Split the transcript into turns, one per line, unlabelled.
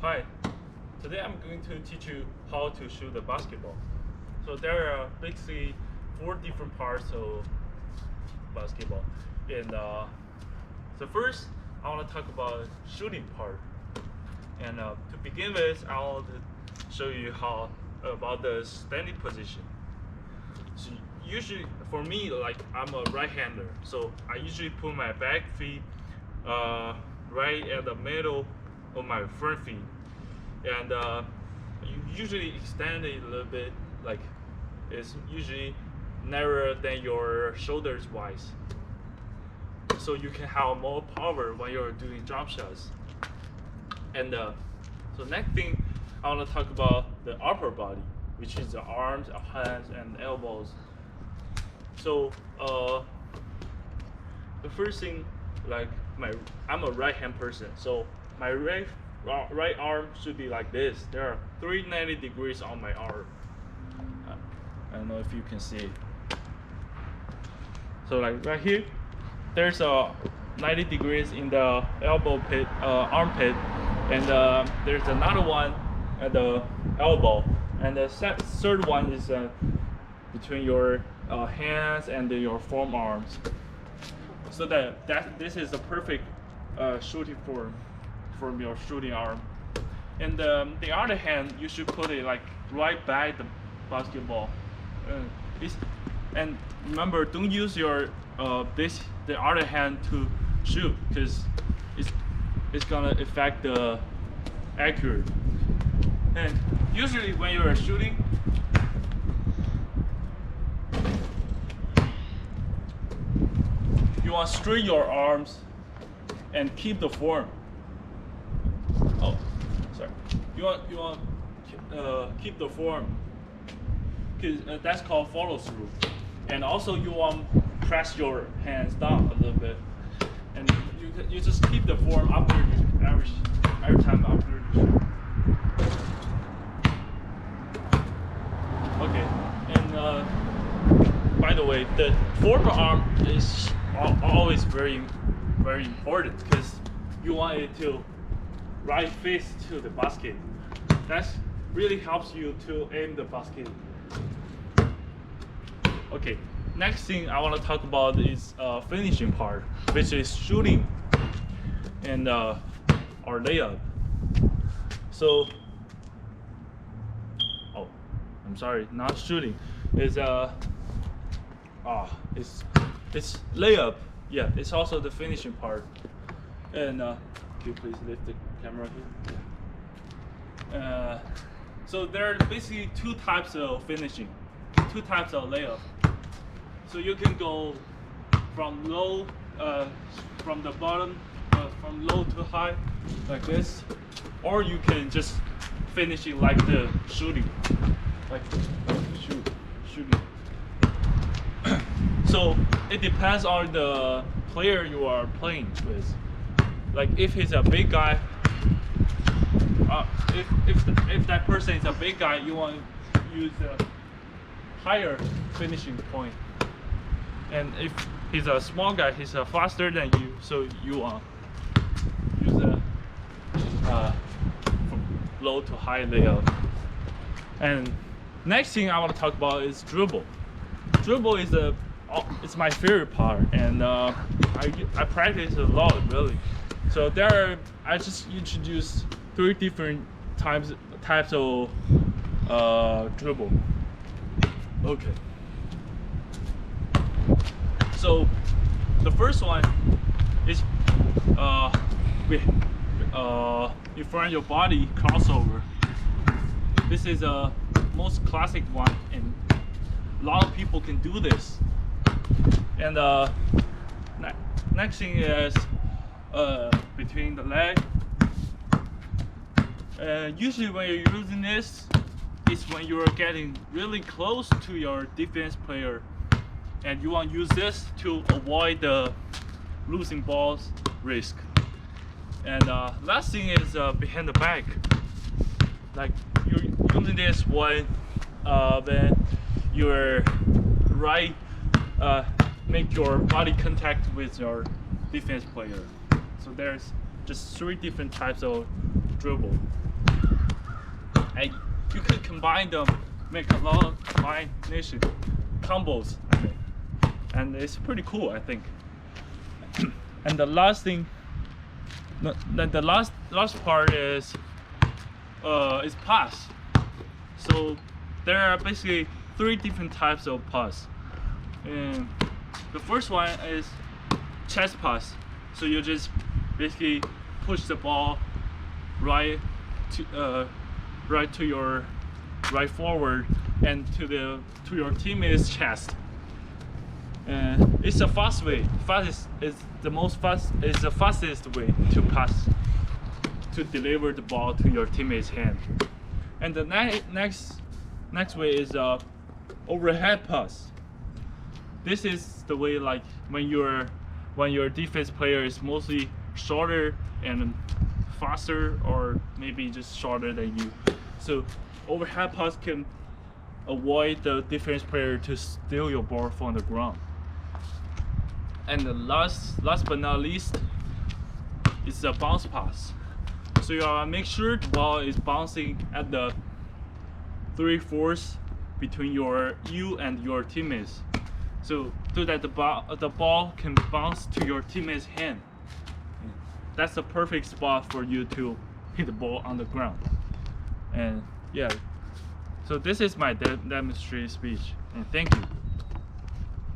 Hi, today I'm going to teach you how to shoot a basketball. So there are basically 4 different parts of basketball. And so first, I want to talk about shooting part. And to begin with, I want to show you how about the standing position. So usually, for me, like I'm a right-hander, so I usually put my back feet right at the middle of my front feet, and you usually extend it a little bit, like it's usually narrower than your shoulders wise, so you can have more power when you're doing jump shots. And so next thing I want to talk about the upper body, which is the arms, hands, and elbows. So the first thing, like I'm a right hand person, so my right arm should be like this. There are 390 degrees on my arm. I don't know if you can see it. So like right here, there's a 90 degrees in the elbow pit, armpit, and there's another one at the elbow, and the third one is between your hands and your forearms. So that this is the perfect shooting form from your shooting arm. And the other hand, you should put it like right by the basketball. And remember, don't use your the other hand to shoot, because it's gonna affect the accurate. And usually when you're shooting, you want to straighten your arms and keep the form. Oh, sorry. You want keep the form, because that's called follow through. And also you want press your hands down a little bit, and you just keep the form after you every time after you shoot. Okay, and by the way, the forearm is always very, very important, because you want it to right face to the basket. That really helps you to aim the basket. Okay, next thing I want to talk about is finishing part, which is shooting and or layup. So, oh, I'm sorry, not shooting. It's it's layup. Yeah, it's also the finishing part. And can you please lift the camera here? So there are basically 2 types of finishing, 2 types of layup. So you can go from low, from the bottom, from low to high, like this, or you can just finish it like the shooting, like shooting. So it depends on the player you are playing with. Like if he's a big guy, if that person is a big guy, you want to use a higher finishing point. And if he's a small guy, he's faster than you, so you want to use a from low to high layup. And next thing I want to talk about is dribble. Dribble is it's my favorite part, and I practice a lot, really. So I just introduced 3 different types of dribble. Okay. So the first one is in front of your body crossover. This is a most classic one, and a lot of people can do this. And next thing is between the leg. Usually when you're using this, it's when you're getting really close to your defense player, and you want to use this to avoid the losing balls risk. And last thing is behind the back. Like you're using this when you're right, make your body contact with your defense player. So there's just 3 different types of dribble. and you could combine them, make a lot of combination combos, I think. And it's pretty cool, I think. And the last thing, the last part is pass. So there are basically 3 different types of pass. And the first one is chest pass. So you just basically push the ball right forward and to your teammate's chest. It's a fast way. It's the fastest way to pass, to deliver the ball to your teammate's hand. And the next way is overhead pass. This is the way, like when your defense player is mostly shorter and faster, or maybe just shorter than you. So overhead pass can avoid the defense player to steal your ball from the ground. And the last but not least is the bounce pass. So you make sure the ball is bouncing at the 3/4 between you and your teammates, so that the ball can bounce to your teammate's hand. That's the perfect spot for you to hit the ball on the ground. And yeah, so this is my demonstration speech, and thank you.